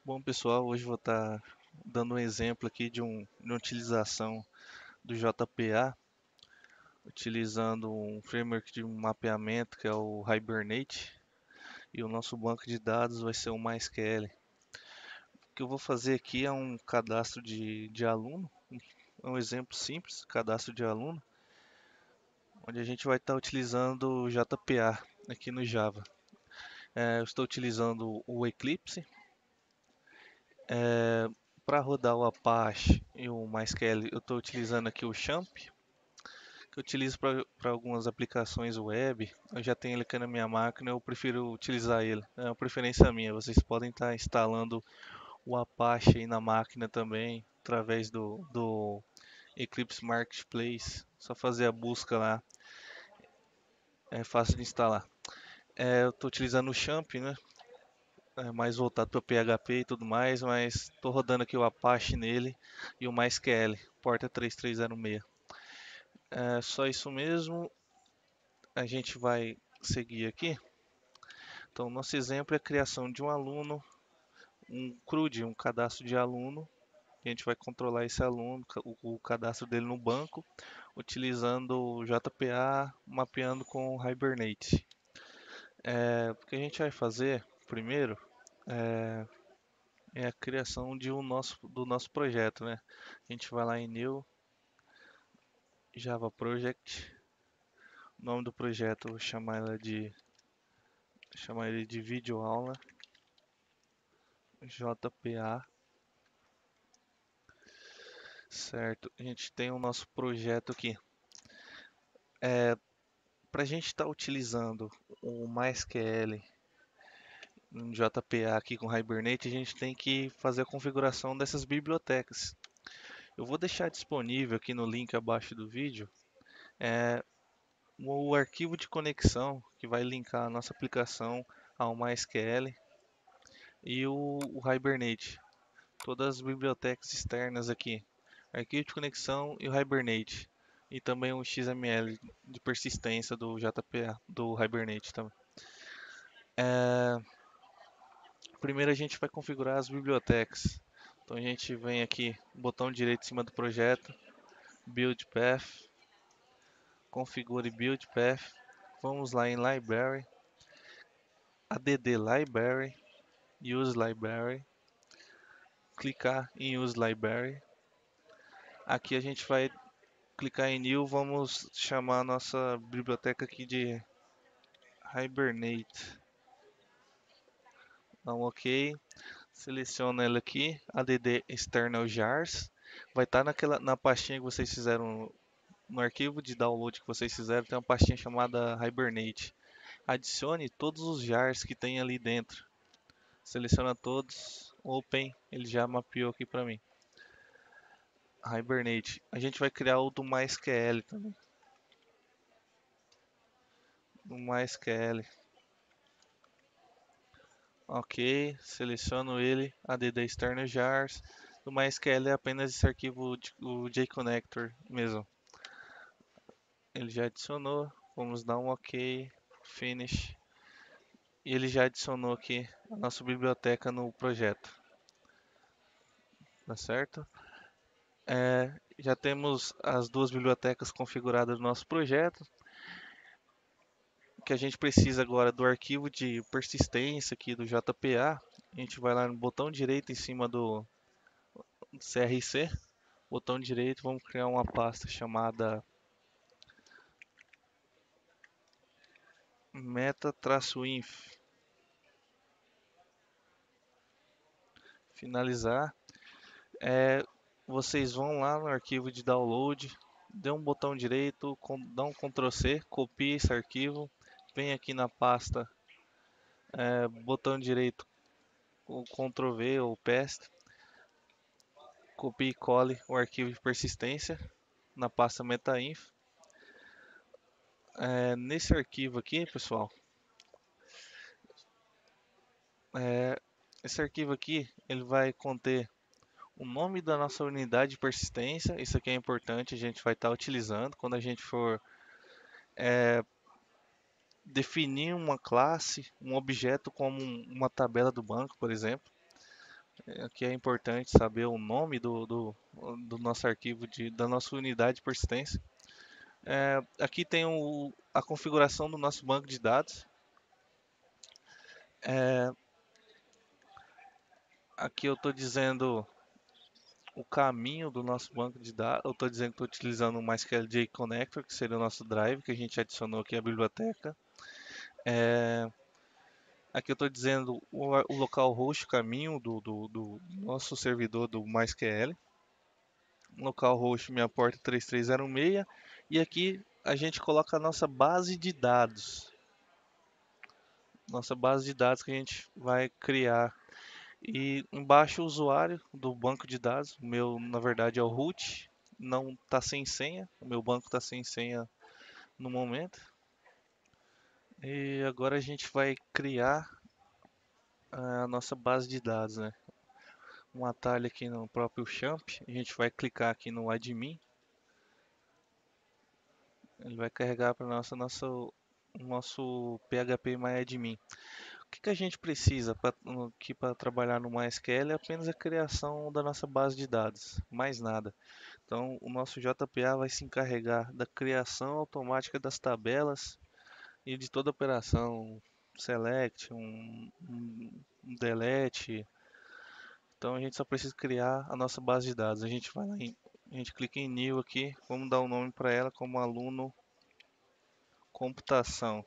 Bom, pessoal, hoje vou estar dando um exemplo aqui de uma utilização do JPA, utilizando um framework de mapeamento que é o Hibernate, e o nosso banco de dados vai ser o MySQL. O que eu vou fazer aqui é um cadastro de aluno, é um exemplo simples, cadastro de aluno, onde a gente vai estar utilizando o JPA aqui no Java. Eu estou utilizando o Eclipse. Para rodar o Apache e o MySQL, eu estou utilizando aqui o Champ, que eu utilizo para algumas aplicações web. Eu já tenho ele aqui na minha máquina, eu prefiro utilizar ele. É uma preferência minha. Vocês podem estar instalando o Apache aí na máquina também, através do Eclipse Marketplace. Só fazer a busca lá, é fácil de instalar. Eu estou utilizando o Champ, né? É mais voltado para PHP e tudo mais, mas estou rodando aqui o Apache nele e o MySQL, porta 3306. É só isso mesmo. A gente vai seguir aqui. Então, nosso exemplo é a criação de um aluno, um CRUD, um cadastro de aluno. A gente vai controlar esse aluno, o cadastro dele no banco, utilizando o JPA, mapeando com o Hibernate. O que a gente vai fazer primeiro é a criação do nosso projeto, né? A gente vai lá em New Java Project. O nome do projeto, eu vou chamar ele de vídeo aula JPA. Certo, a gente tem o nosso projeto aqui. Para a gente estar utilizando o MySQL um JPA aqui com Hibernate, a gente tem que fazer a configuração dessas bibliotecas. Eu vou deixar disponível aqui no link abaixo do vídeo o arquivo de conexão que vai linkar a nossa aplicação ao MySQL e o Hibernate. Todas as bibliotecas externas aqui. Arquivo de conexão e o Hibernate. E também o XML de persistência do JPA, do Hibernate também. Primeiro a gente vai configurar as bibliotecas. Então a gente vem aqui, botão direito em cima do projeto, Build Path, configure Build Path. Vamos lá em Library, add Library, Use Library, clicar em Use Library. Aqui a gente vai clicar em New, vamos chamar a nossa biblioteca aqui de Hibernate. Dá um OK, seleciona ela aqui, add external jars. Vai estar na pastinha que vocês fizeram no arquivo de download que vocês fizeram, tem uma pastinha chamada Hibernate. Adicione todos os jars que tem ali dentro. Seleciona todos, Open, ele já mapeou aqui para mim. Hibernate. A gente vai criar o do MySQL também. Do MySQL. Ok, seleciono ele, add external jars. Do MySQL é apenas esse arquivo, o JConnector mesmo. Ele já adicionou, vamos dar um OK, Finish. E ele já adicionou aqui a nossa biblioteca no projeto, tá certo? Já temos as duas bibliotecas configuradas no nosso projeto. O que a gente precisa agora do arquivo de persistência aqui do JPA. A gente vai lá no botão direito em cima do CRC, botão direito, vamos criar uma pasta chamada meta-inf. Finalizar. Vocês vão lá no arquivo de download, dê um botão direito, dá um Ctrl C, copie esse arquivo, vem aqui na pasta, botão direito, o Ctrl V ou paste, copie e cole o arquivo de persistência na pasta meta-inf. Nesse arquivo aqui, pessoal, esse arquivo aqui ele vai conter o nome da nossa unidade de persistência. Isso aqui é importante, a gente vai estar utilizando quando a gente for definir uma classe, um objeto como uma tabela do banco, por exemplo. Aqui é importante saber o nome do nosso arquivo, da nossa unidade de persistência. Aqui tem a configuração do nosso banco de dados. É, Aqui eu estou dizendo o caminho do nosso banco de dados. Eu estou dizendo que estou utilizando o MySQL Connector, que seria o nosso drive, que a gente adicionou aqui à biblioteca. Aqui eu estou dizendo o localhost, o caminho do nosso servidor do MySQL. Localhost, minha porta 3306. E aqui a gente coloca a nossa base de dados. Nossa base de dados que a gente vai criar. E embaixo o usuário do banco de dados. O meu, na verdade, é o root. Não está sem senha. O meu banco está sem senha no momento. E agora a gente vai criar a nossa base de dados, né? Um atalho aqui no próprio Champ. A gente vai clicar aqui no admin. Ele vai carregar para o nosso PHP MyAdmin. O que a gente precisa aqui para trabalhar no MySQL é apenas a criação da nossa base de dados, mais nada. Então, o nosso JPA vai se encarregar da criação automática das tabelas e de toda operação, select, um delete. Então, a gente só precisa criar a nossa base de dados. A gente vai lá a gente clica em New aqui, vamos dar o um nome para ela como aluno computação.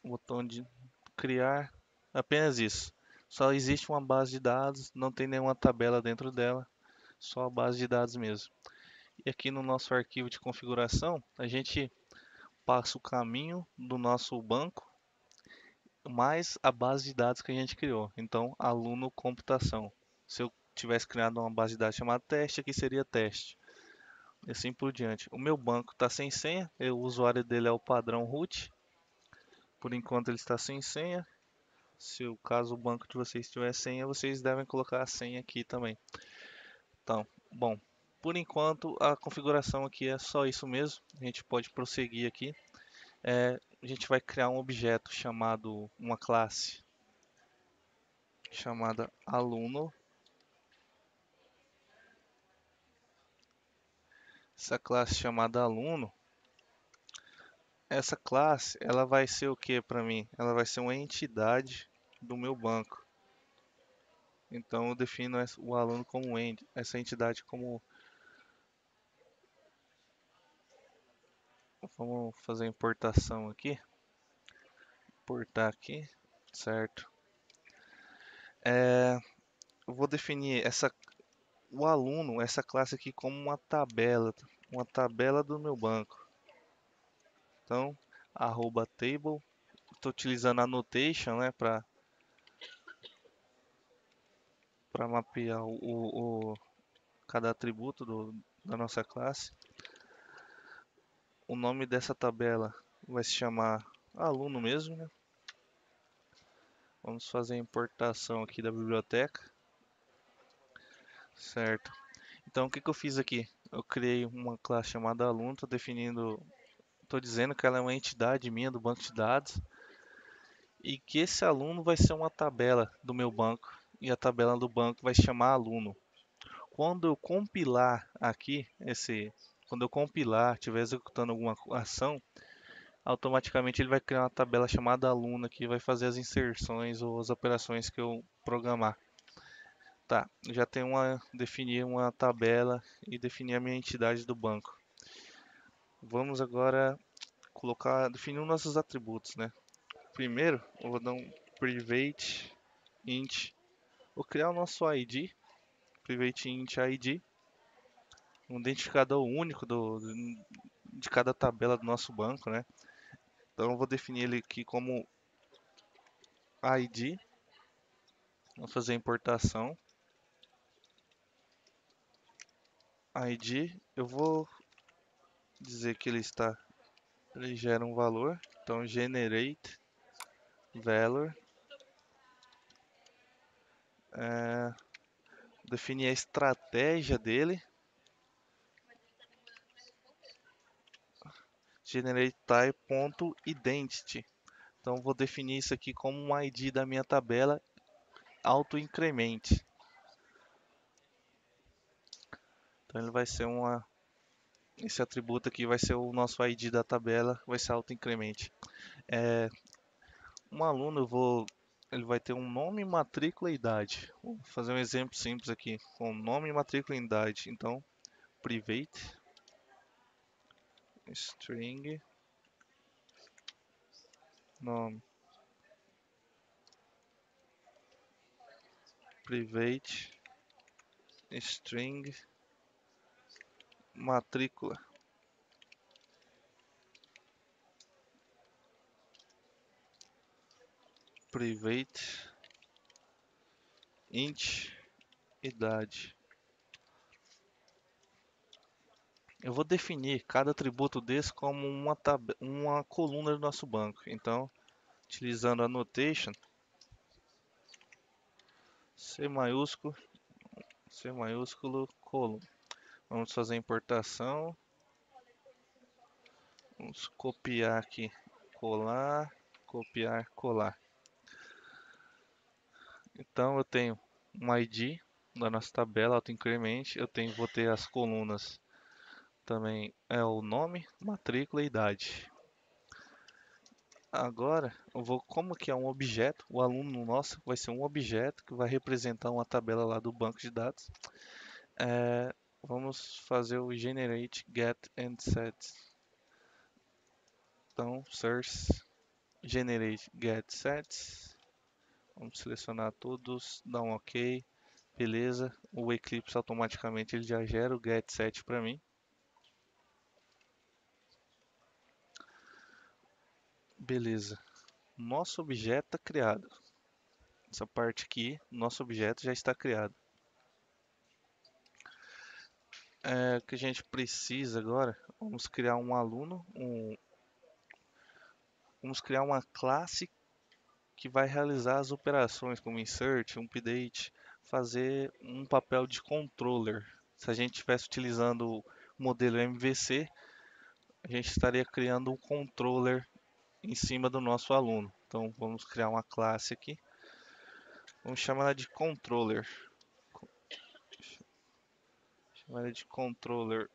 O botão de criar, apenas isso. Só existe uma base de dados, não tem nenhuma tabela dentro dela, só a base de dados mesmo. E aqui no nosso arquivo de configuração, a gente passa o caminho do nosso banco mais a base de dados que a gente criou. Então, aluno computação. Se eu tivesse criado uma base de dados chamada teste, aqui seria teste. E assim por diante. O meu banco está sem senha, o usuário dele é o padrão root. Por enquanto ele está sem senha. Se o caso o banco de vocês tiver senha, vocês devem colocar a senha aqui também. Então, bom, por enquanto a configuração aqui é só isso mesmo. A gente pode prosseguir aqui. A gente vai criar um objeto chamado, uma classe chamada aluno. Essa classe chamada aluno, essa classe, ela vai ser o que para mim? Ela vai ser uma entidade do meu banco. Então eu defino o aluno como essa entidade como. Vamos fazer a importação aqui. Importar aqui, certo? Eu vou definir o aluno, essa classe aqui como uma tabela do meu banco. Então, arroba table, estou utilizando annotation, né, para mapear cada atributo da nossa classe. O nome dessa tabela vai se chamar aluno mesmo, né? Vamos fazer a importação aqui da biblioteca, certo? Então, o que eu fiz aqui? Eu criei uma classe chamada aluno, estou dizendo que ela é uma entidade minha do banco de dados e que esse aluno vai ser uma tabela do meu banco e a tabela do banco vai se chamar aluno. Quando eu compilar aqui, quando eu compilar, estiver executando alguma ação, automaticamente ele vai criar uma tabela chamada aluno que vai fazer as inserções ou as operações que eu programar. Tá, já tenho definir uma tabela e definir a minha entidade do banco. Vamos agora definir os nossos atributos, né? Primeiro, eu vou dar um private int. Vou criar o nosso ID, private int ID, um identificador único de cada tabela do nosso banco, né? Então eu vou definir ele aqui como ID. Vamos fazer a importação. ID, eu vou dizer que ele gera um valor. Então generate value. Definir a estratégia dele. Generate type.identity. Então vou definir isso aqui como um ID da minha tabela auto-incremente. Então ele vai ser esse atributo aqui vai ser o nosso ID da tabela, vai ser auto-incremente. Um aluno, ele vai ter um nome, matrícula e idade. Vou fazer um exemplo simples aqui, com nome, matrícula e idade. Então, private string nome, private string matrícula, private int idade. Eu vou definir cada atributo desse como uma coluna do nosso banco. Então, utilizando a annotation C maiúsculo, C maiúsculo, coluna. Vamos fazer a importação. Vamos copiar aqui, colar, copiar, colar. Então eu tenho um ID da nossa tabela autoincremente. Vou ter as colunas também é o nome, matrícula e idade. Agora, como que é um objeto, o aluno nosso vai ser um objeto que vai representar uma tabela lá do banco de dados. Vamos fazer o generate get and set. Então, source generate get sets. Vamos selecionar todos, dar um OK. Beleza, o Eclipse automaticamente ele já gera o get set para mim. Beleza, nosso objeto está criado. Essa parte aqui, nosso objeto já está criado. O que a gente precisa agora, vamos criar um aluno, vamos criar uma classe que vai realizar as operações como insert, update, fazer um papel de controller. Se a gente estivesse utilizando o modelo MVC, a gente estaria criando um controller em cima do nosso aluno. Então vamos criar uma classe aqui, vamos chamar ela de controller. Chamar ela de controller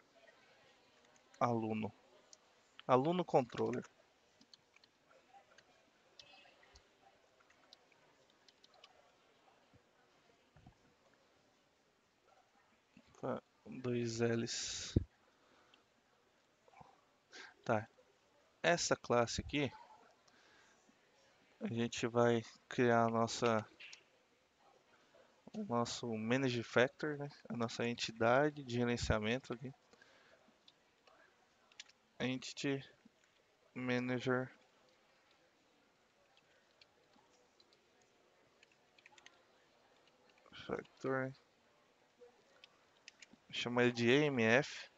aluno. Aluno controller. Dois L's. Tá. Essa classe aqui, a gente vai criar o nosso Manage Factor, né? A nossa entidade de gerenciamento aqui. Entity Manager Factor. Chama ele de AMF.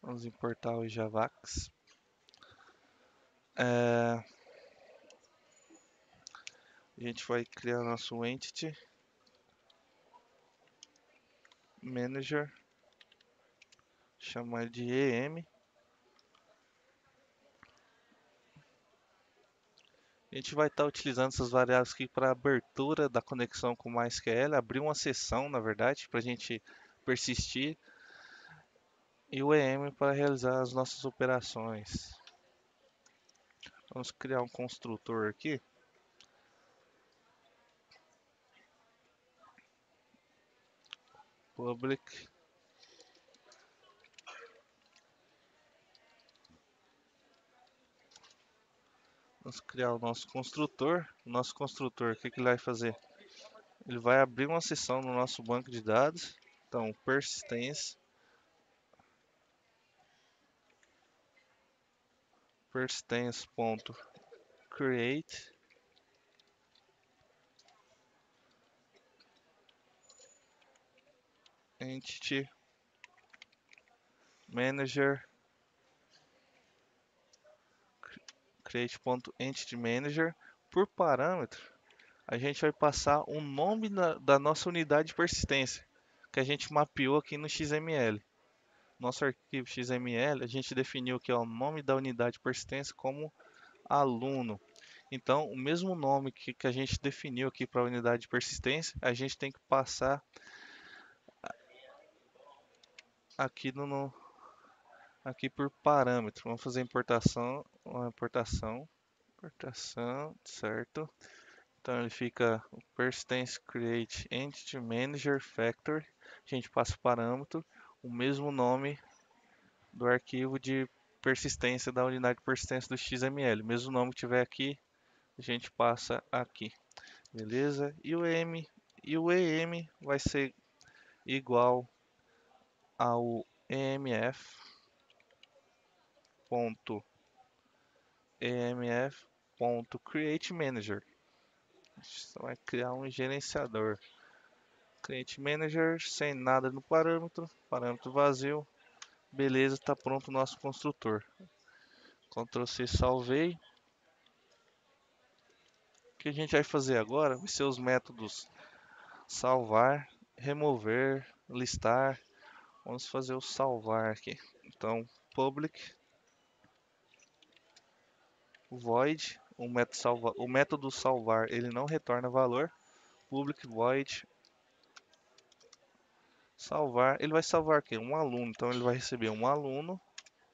Vamos importar o Javax. A gente vai criar nosso Entity Manager. Chamar de EM. A gente vai estar utilizando essas variáveis aqui para abertura da conexão com o MySQL, abrir uma sessão, na verdade, para a gente persistir, e o EM para realizar as nossas operações. Vamos criar um construtor aqui. Public. Vamos criar o nosso construtor. O nosso construtor, o que ele vai fazer? Ele vai abrir uma sessão no nosso banco de dados. Então, persistence persistence.create entity manager create.entityManager. Por parâmetro, a gente vai passar o nome da nossa unidade de persistência que a gente mapeou aqui no XML. Nosso arquivo XML, a gente definiu que é o nome da unidade de persistência como aluno. Então, o mesmo nome que a gente definiu aqui para a unidade de persistência, a gente tem que passar aqui aqui por parâmetro. Vamos fazer importação, certo? Então ele fica o persistence create entity manager factory. A gente passa o parâmetro, o mesmo nome do arquivo de persistência da unidade de persistência do XML. Mesmo nome que tiver aqui, a gente passa aqui. Beleza? E o EM vai ser igual ao emf.createManager. Você vai criar um gerenciador. Create Manager sem nada no parâmetro vazio. Beleza, está pronto o nosso construtor. Ctrl C, salvei. O que a gente vai fazer agora vai ser os métodos salvar, remover, listar. Vamos fazer o salvar aqui. Então, public void, o método salvar, ele não retorna valor. Public void salvar, ele vai salvar aqui um aluno, então ele vai receber um aluno,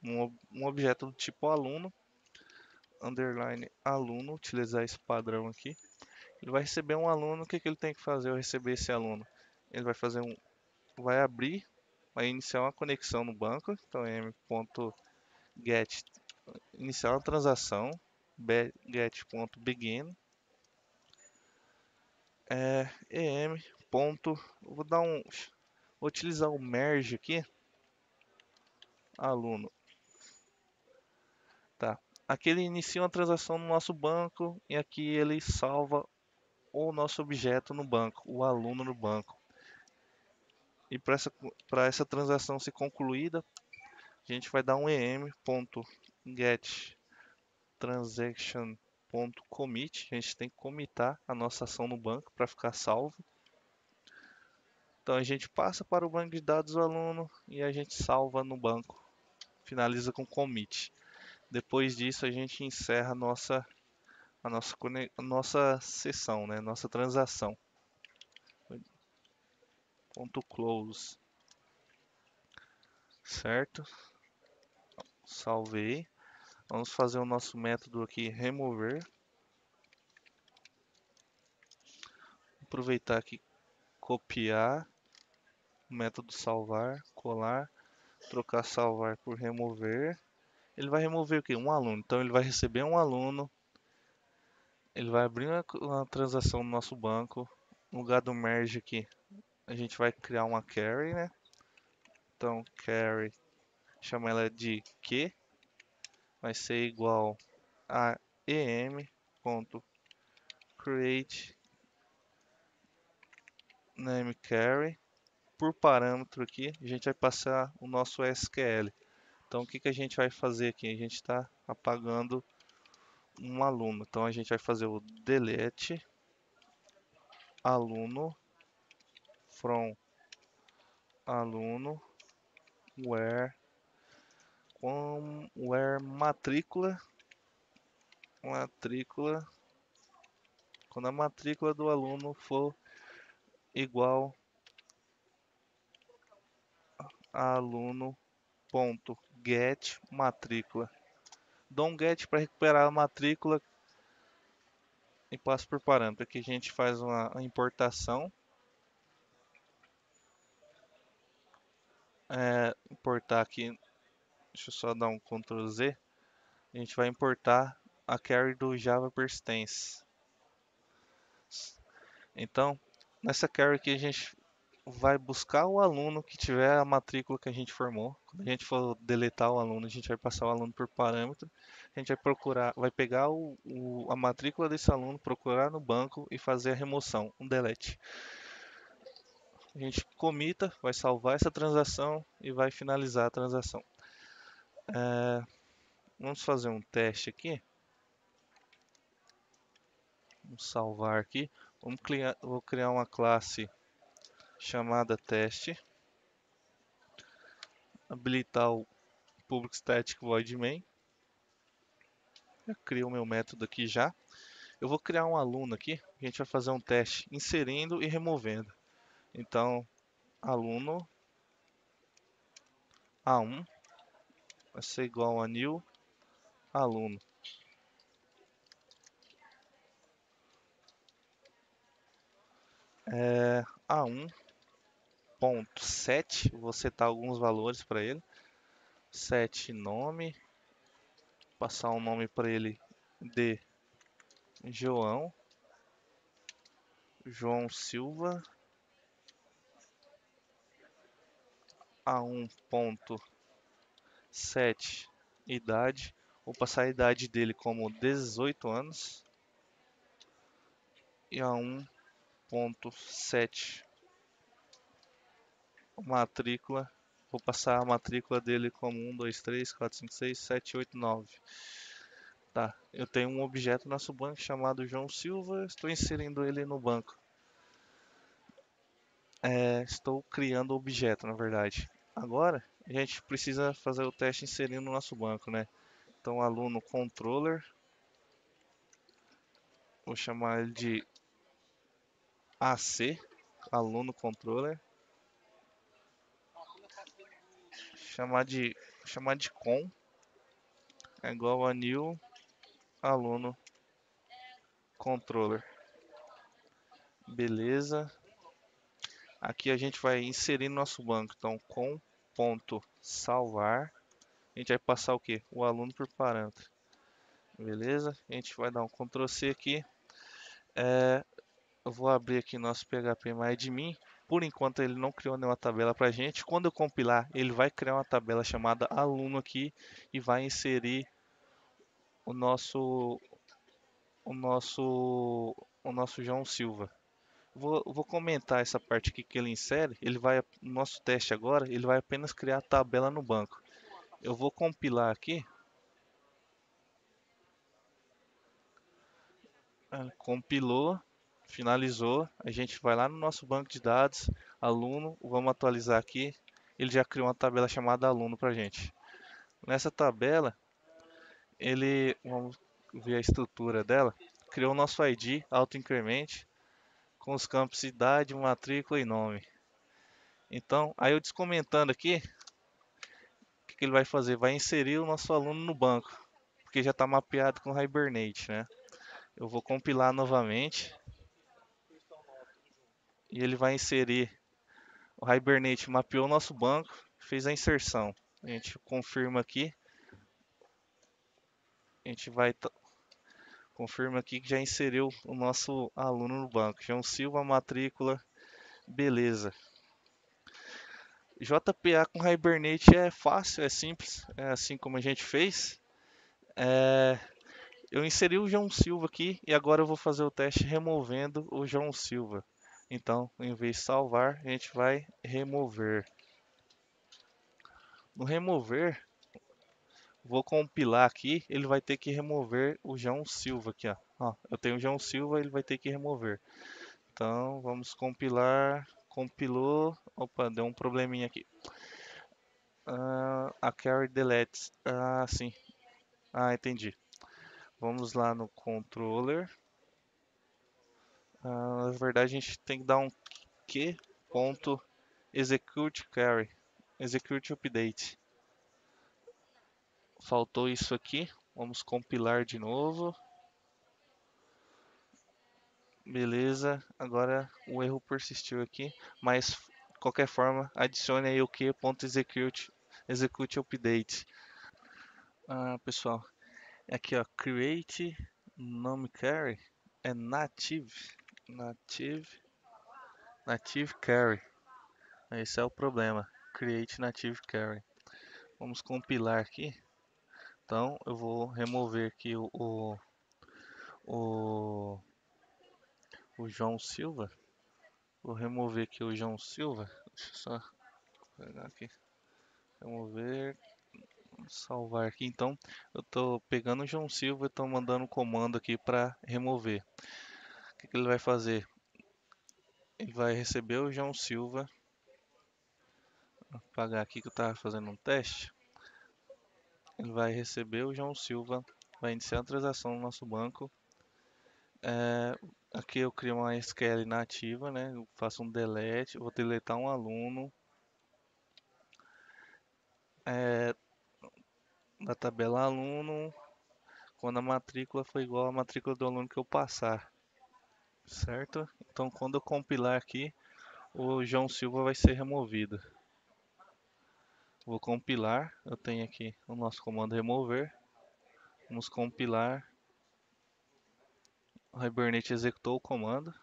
um objeto do tipo aluno, underline aluno, utilizar esse padrão aqui. Ele vai receber um aluno, o que ele tem que fazer ao receber esse aluno? Ele vai fazer vai abrir, vai iniciar uma conexão no banco, então m.get, iniciar uma transação, get.begin, em. Vou vou utilizar o merge aqui, aluno, tá? Aqui ele inicia uma transação no nosso banco e aqui ele salva o nosso objeto no banco, o aluno no banco. E para essa transação ser concluída, a gente vai dar um em.getTransaction.commit. A gente tem que commitar a nossa ação no banco para ficar salvo. Então a gente passa para o banco de dados do aluno e a gente salva no banco. Finaliza com commit. Depois disso a gente encerra a nossa sessão, né? Nossa transação. Ponto close. Certo? Salvei. Vamos fazer o nosso método aqui remover. Aproveitar aqui, copiar o método salvar, colar, trocar salvar por remover. Ele vai remover o quê? Um aluno. Então ele vai receber um aluno. Ele vai abrir uma transação no nosso banco. No lugar do merge aqui, a gente vai criar uma carry, né? Então carry, chama ela de Q, vai ser igual a em.create name carry. Por parâmetro aqui, a gente vai passar o nosso SQL. Então, o que a gente vai fazer aqui? A gente está apagando um aluno. Então, a gente vai fazer o delete aluno from aluno where matrícula, quando a matrícula do aluno for igual a aluno.get matrícula. Dou um get para recuperar a matrícula e passo por parâmetro. Aqui a gente faz uma importação. Importar aqui, deixa eu só dar um Ctrl Z. A gente vai importar a carry do Java Persistence. Então, nessa carry aqui a gente vai buscar o aluno que tiver a matrícula que a gente formou. Quando a gente for deletar o aluno, a gente vai passar o aluno por parâmetro. A gente vai procurar, vai pegar a matrícula desse aluno, procurar no banco e fazer a remoção, um delete. A gente comita, vai salvar essa transação e vai finalizar a transação. Vamos fazer um teste aqui. Vamos salvar aqui. Vou criar uma classe chamada teste. Habilitar o public static void main. Eu criei o meu método aqui já. Eu vou criar um aluno aqui. A gente vai fazer um teste inserindo e removendo. Então, aluno A1 vai ser igual a new aluno. A1.set, vou setar alguns valores para ele. Set nome, passar um nome para ele de João, João Silva. A1.set idade, vou passar a idade dele como 18 anos. E A1.set matrícula, vou passar a matrícula dele como 1, 2, 3, 4, 5, 6, 7, 8, 9. Tá, eu tenho um objeto no nosso banco chamado João Silva, estou inserindo ele no banco. Estou criando o objeto, na verdade. Agora, a gente precisa fazer o teste inserindo no nosso banco, né? Então, aluno controller, vou chamar ele de AC, aluno controller, chamar de com, é igual a new aluno controller. Beleza. Aqui a gente vai inserir no nosso banco. Então, com ponto salvar, a gente vai passar o que? O aluno por parâmetro. Beleza? A gente vai dar um Ctrl C aqui. Eu vou abrir aqui nosso PHP MyAdmin. Por enquanto ele não criou nenhuma tabela para a gente. Quando eu compilar, ele vai criar uma tabela chamada aluno aqui e vai inserir o nosso João Silva. Vou comentar essa parte aqui que ele insere. No nosso teste agora, ele vai apenas criar a tabela no banco. Eu vou compilar aqui. Compilou, finalizou. A gente vai lá no nosso banco de dados, aluno, vamos atualizar aqui. Ele já criou uma tabela chamada aluno para a gente. Nessa tabela, vamos ver a estrutura dela. Criou o nosso ID, autoincremente, com os campos idade, matrícula e nome. Então, aí eu descomentando aqui, o que ele vai fazer? Vai inserir o nosso aluno no banco, porque já está mapeado com Hibernate, né? Eu vou compilar novamente e ele vai inserir. O Hibernate mapeou o nosso banco, fez a inserção. A gente confirma aqui. A gente confirma aqui que já inseriu o nosso aluno no banco. João Silva, matrícula, beleza. JPA com Hibernate é fácil, é simples, é assim como a gente fez. Eu inseri o João Silva aqui e agora eu vou fazer o teste removendo o João Silva. Então, em vez de salvar, a gente vai remover. No remover, vou compilar aqui, ele vai ter que remover o João Silva aqui, ó. Ó, eu tenho o João Silva, ele vai ter que remover. Então, vamos compilar. Compilou. Opa, deu um probleminha aqui. A carry delete. Ah, sim. Ah, entendi. Vamos lá no controller. Na verdade, a gente tem que dar um q.execute carry. Execute update. Faltou isso aqui. Vamos compilar de novo. Beleza, agora o erro persistiu aqui, mas de qualquer forma, adicione aí o que.execute update. Pessoal, aqui ó, create nome carry é native carry. Esse é o problema, create native carry. Vamos compilar aqui. Então eu vou remover aqui o, o João Silva. Vou remover aqui o João Silva. Deixa eu só pegar aqui. Remover. Salvar aqui. Então, eu estou pegando o João Silva e estou mandando um comando aqui para remover. O que ele vai fazer? Ele vai receber o João Silva. Vou apagar aqui que eu estava fazendo um teste. Ele vai receber o João Silva vai iniciar a transação no nosso banco. É, aqui eu crio uma SQL nativa, né? Eu faço um delete, vou deletar um aluno. É, da tabela aluno, quando a matrícula for igual à matrícula do aluno que eu passar, certo? Então quando eu compilar aqui, o João Silva vai ser removido. Vou compilar, eu tenho aqui o nosso comando remover. Vamos compilar. O Hibernate executou o comando.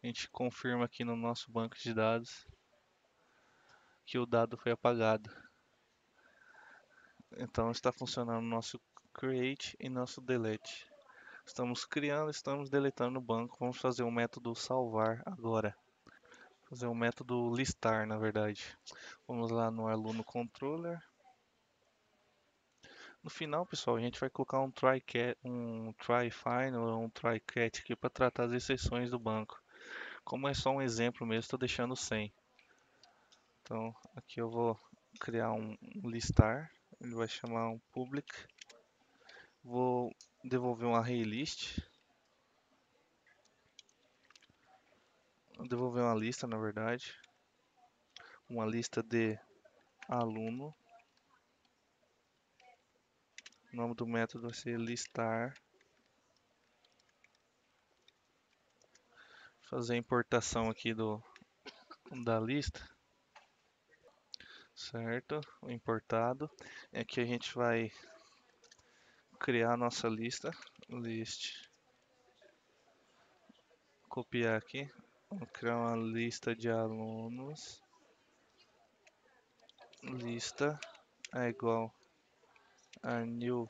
A gente confirma aqui no nosso banco de dados que o dado foi apagado. Então está funcionando o nosso create e nosso delete. Estamos criando, estamos deletando o banco. Vamos fazer um método salvar agora. Fazer um método listar, na verdade. Vamos lá no aluno controller. No final, pessoal, a gente vai colocar um try find ou um try catch aqui para tratar as exceções do banco. Como é só um exemplo mesmo, estou deixando sem. Então, aqui eu vou criar um listar. Ele vai chamar um public. Vou devolver um array list. Vou devolver uma lista, na verdade. Uma lista de aluno. O nome do método vai ser listar. Fazer a importação aqui da lista. Certo? O importado. Aqui a gente vai criar a nossa lista. List. Copiar aqui. Vou criar uma lista de alunos. Lista é igual a new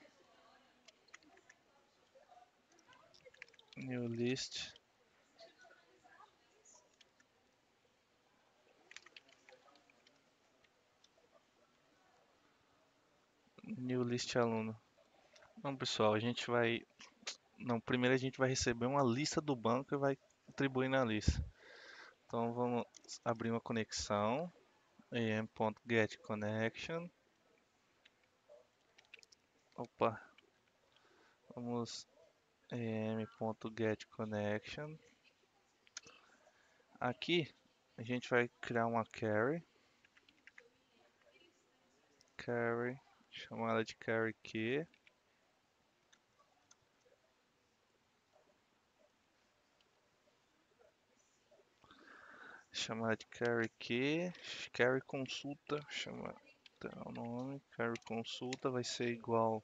list. New list aluno. Então, pessoal, a gente vai. Não, primeiro a gente vai receber uma lista do banco e vai atribuir na lista. Então vamos abrir uma conexão. am.getConnection. Opa. Vamos am.getConnection. Aqui a gente vai criar uma carry. Carry. Chamar ela de carry key. Chamar de carry key. Carry consulta. Chamar o nome. Carry consulta vai ser igual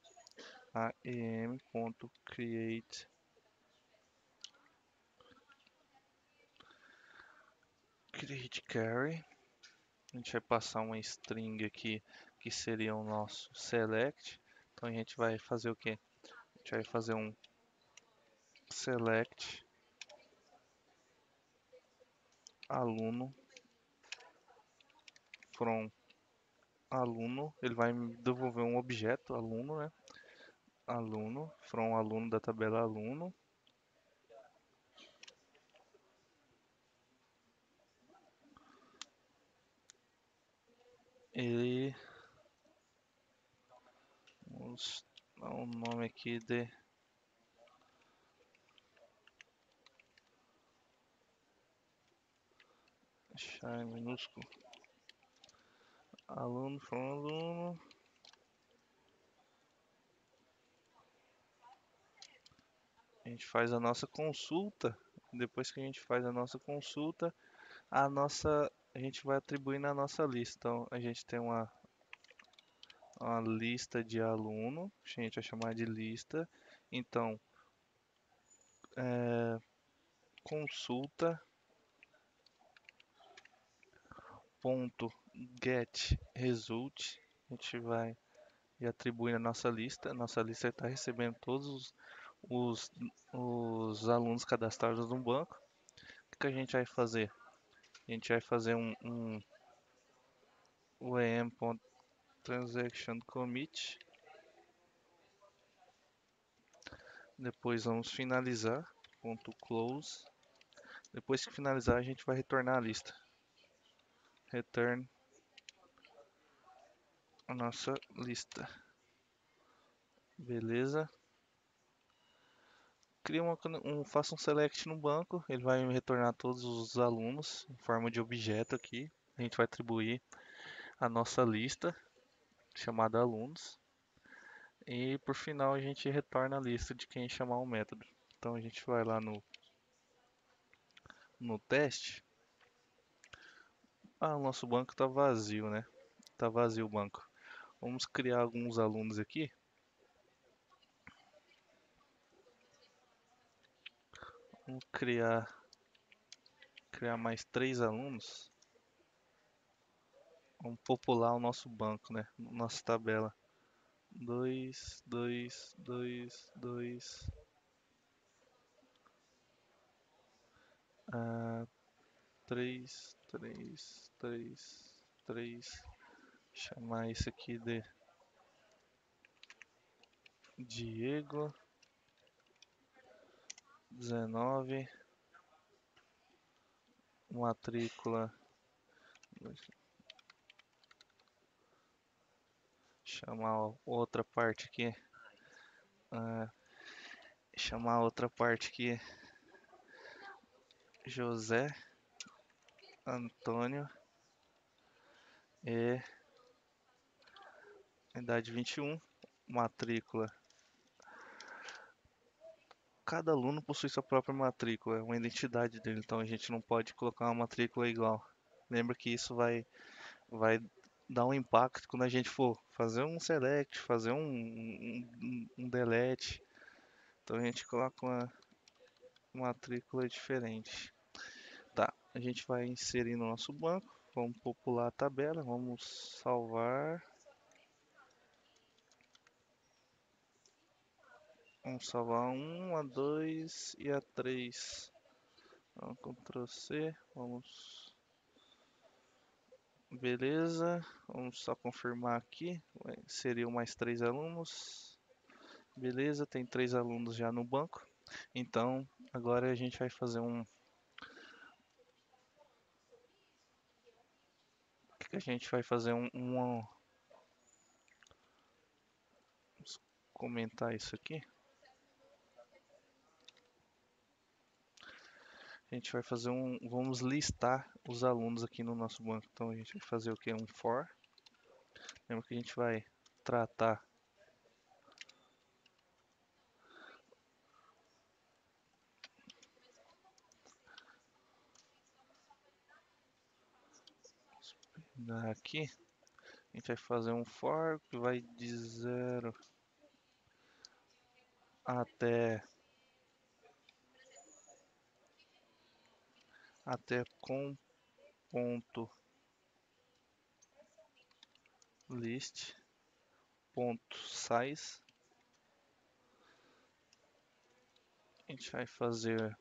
a em.create carry. A gente vai passar uma string aqui que seria o nosso select. Então a gente vai fazer o que? A gente vai fazer um select aluno from aluno. Ele vai me devolver um objeto aluno, né? Aluno from aluno da tabela aluno. E vamos dar um nome aqui de char minúsculo aluno from aluno. A gente faz a nossa consulta. Depois que a gente faz a nossa consulta, a gente vai atribuir na nossa lista. Então a gente tem uma lista de aluno, a gente vai chamar de lista. Então consulta ponto get result, a gente vai e atribuir na nossa lista. Nossa lista está recebendo todos os, os alunos cadastrados no banco. O que a gente vai fazer? A gente vai fazer o em.transaction commit. Depois vamos finalizar. Ponto close. Depois que finalizar, a gente vai retornar a lista. Return a nossa lista. Beleza. Faça um select no banco, ele vai me retornar todos os alunos em forma de objeto aqui. A gente vai atribuir a nossa lista chamada alunos. E por final a gente retorna a lista de quem chamar o método. Então a gente vai lá no teste. Ah, o nosso banco está vazio, né? Está vazio o banco. Vamos criar alguns alunos aqui. Vamos criar mais 3 alunos. Vamos popular o nosso banco, né? Nossa tabela. 2, 2, 2, 2. 3, 3, 3, 3. Chamar isso aqui de Diego 19, matrícula. Chamar outra parte aqui. Chamar outra parte aqui. José Antônio e idade 21, matrícula. Cada aluno possui sua própria matrícula, é uma identidade dele, então a gente não pode colocar uma matrícula igual. Lembra que isso vai dar um impacto quando a gente for fazer um select, fazer um delete. Então a gente coloca uma matrícula diferente. Tá, a gente vai inserir no nosso banco, vamos popular a tabela, vamos salvar. Vamos salvar a 2 e a 3. Vamos Ctrl C, vamos. Beleza, vamos só confirmar aqui. Seriam mais 3 alunos. Beleza, tem 3 alunos já no banco. Então, agora a gente vai fazer um. O que a gente vai fazer Vamos comentar isso aqui. A gente vai fazer Vamos listar os alunos aqui no nosso banco. Então a gente vai fazer o que? Um for. Lembra que a gente vai tratar. Aqui. A gente vai fazer um for que vai de 0 até com ponto list ponto size. A gente vai fazer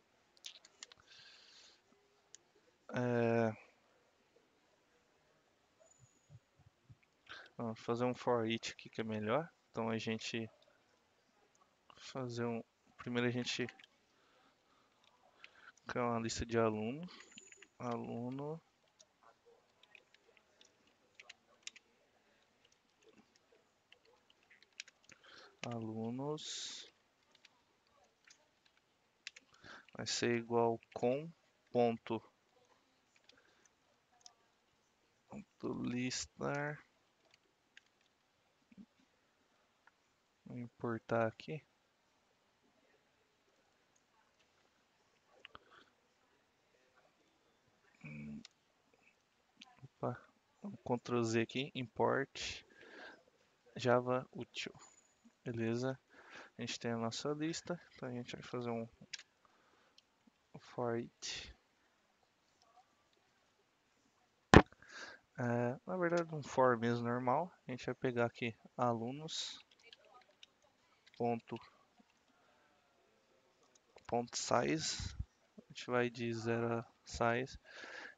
vamos fazer um for each aqui que é melhor. Então a gente fazer primeiro a gente criar uma lista de alunos. Alunos vai ser igual com ponto listar. Vou importar aqui. Opa, Ctrl Z aqui, import Java útil. Beleza? A gente tem a nossa lista, então a gente vai fazer um for it. Na verdade, um for mesmo normal. A gente vai pegar aqui alunos ponto size. A gente vai de 0 a size.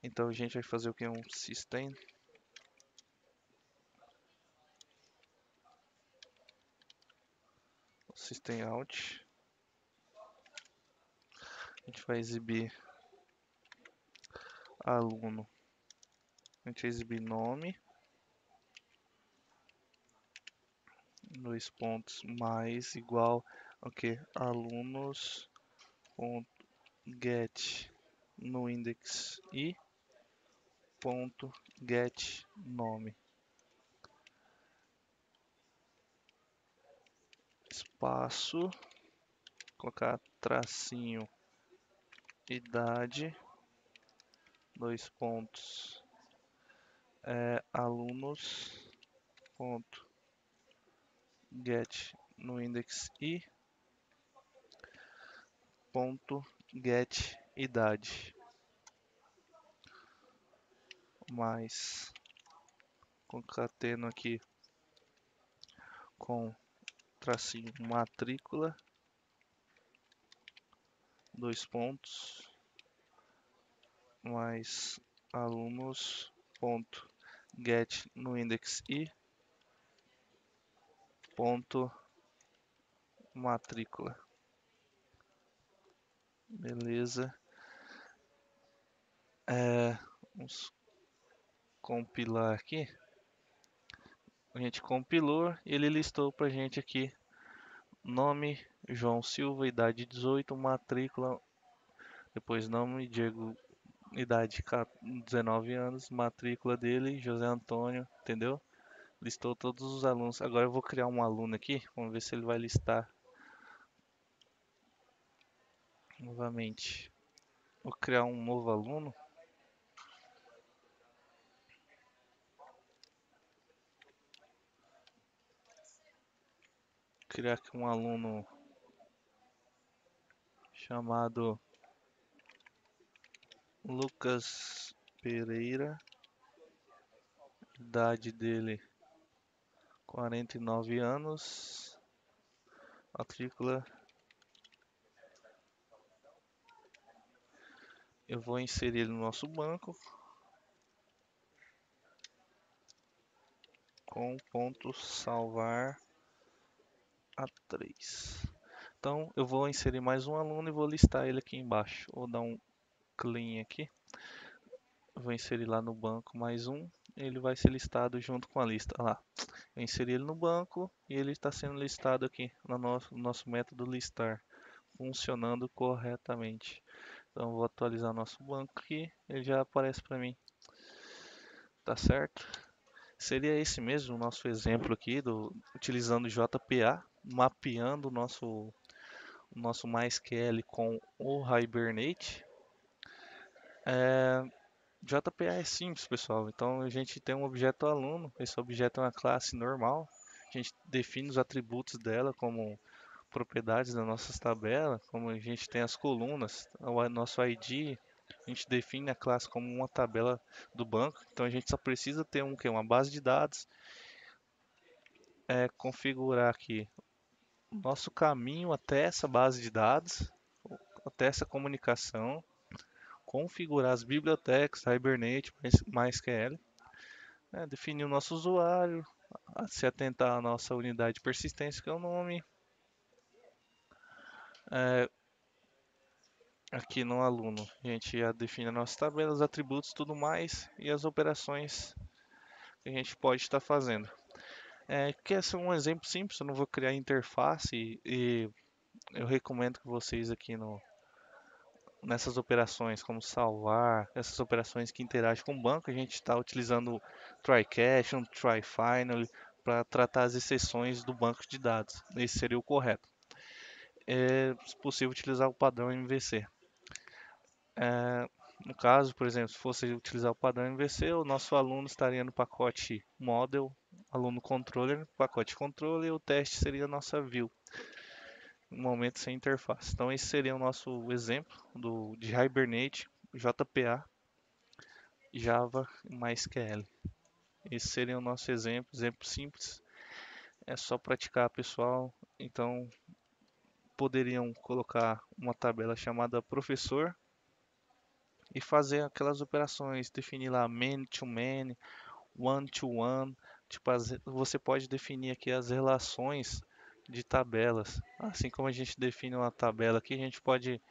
Então a gente vai fazer o que? Um system out. A gente vai exibir aluno. A gente vai exibir nome. dois pontos, mais igual ao que? Alunos ponto get no index e ponto get nome, espaço, colocar tracinho idade, dois pontos, alunos ponto get no index e ponto get idade, mais concateno aqui com tracinho matrícula, dois pontos, mais alunos ponto get no index e ponto matrícula. Beleza. Vamos compilar aqui. A gente compilou e ele listou pra gente aqui nome João Silva, idade 18, matrícula, depois nome Diego, idade 19 anos, matrícula dele José Antônio, entendeu? Listou todos os alunos. Agora eu vou criar um aluno aqui, vamos ver se ele vai listar novamente. Vou criar um novo aluno. Criar aqui um aluno chamado Lucas Pereira, idade dele 49 anos, matrícula. Eu vou inserir ele no nosso banco com ponto salvar a 3. Então eu vou inserir mais um aluno e vou listar ele aqui embaixo. Vou dar um clean aqui. Vou inserir lá no banco mais um. Ele vai ser listado junto com a lista. Olha lá, eu inseri ele no banco e ele está sendo listado aqui no nosso método listar, funcionando corretamente. Então vou atualizar nosso banco aqui, ele já aparece para mim. Tá certo? Seria esse mesmo o nosso exemplo aqui, utilizando JPA, mapeando o nosso MySQL com o Hibernate. JPA é simples, pessoal. Então a gente tem um objeto aluno, esse objeto é uma classe normal. A gente define os atributos dela como propriedades das nossas tabelas, como a gente tem as colunas, o nosso ID, a gente define a classe como uma tabela do banco. Então a gente só precisa ter uma base de dados, configurar aqui nosso caminho até essa base de dados, até essa comunicação, configurar as bibliotecas, Hibernate, MySQL, definir o nosso usuário, se atentar à nossa unidade de persistência, que é o nome, aqui no aluno. A gente já define as nossas tabelas, atributos, tudo mais, e as operações que a gente pode estar fazendo. Que esse é um exemplo simples, eu não vou criar interface e eu recomendo que vocês aqui nessas operações, como salvar, essas operações que interagem com o banco, a gente está utilizando o try-catch, um try-finally, para tratar as exceções do banco de dados. Esse seria o correto. É possível utilizar o padrão MVC. No caso, por exemplo, se fosse utilizar o padrão MVC, o nosso aluno estaria no pacote model, aluno controller, pacote controller, e o teste seria a nossa view, no momento sem interface. Então esse seria o nosso exemplo de Hibernate, JPA, Java e MySQL. Esse seria o nosso exemplo simples. É só praticar, pessoal. Então poderiam colocar uma tabela chamada professor e fazer aquelas operações, definir lá man to man, one to one, tipo, você pode definir aqui as relações de tabelas. Assim como a gente define uma tabela aqui, a gente pode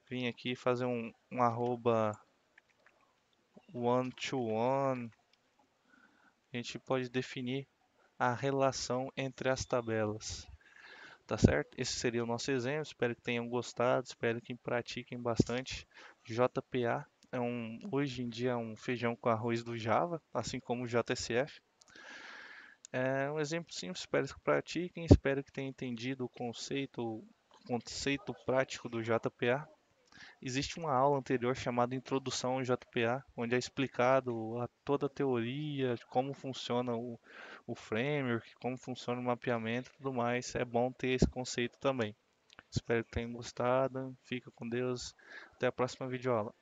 vir aqui e fazer um arroba one to one. A gente pode definir a relação entre as tabelas. Tá certo? Esse seria o nosso exemplo. Espero que tenham gostado, espero que pratiquem bastante. JPA hoje em dia é um feijão com arroz do Java, assim como o JSF. É um exemplo simples, espero que pratiquem, espero que tenham entendido o conceito prático do JPA. Existe uma aula anterior chamada Introdução ao JPA, onde é explicado toda a teoria, como funciona o framework, como funciona o mapeamento e tudo mais. É bom ter esse conceito também. Espero que tenham gostado. Fica com Deus. Até a próxima videoaula.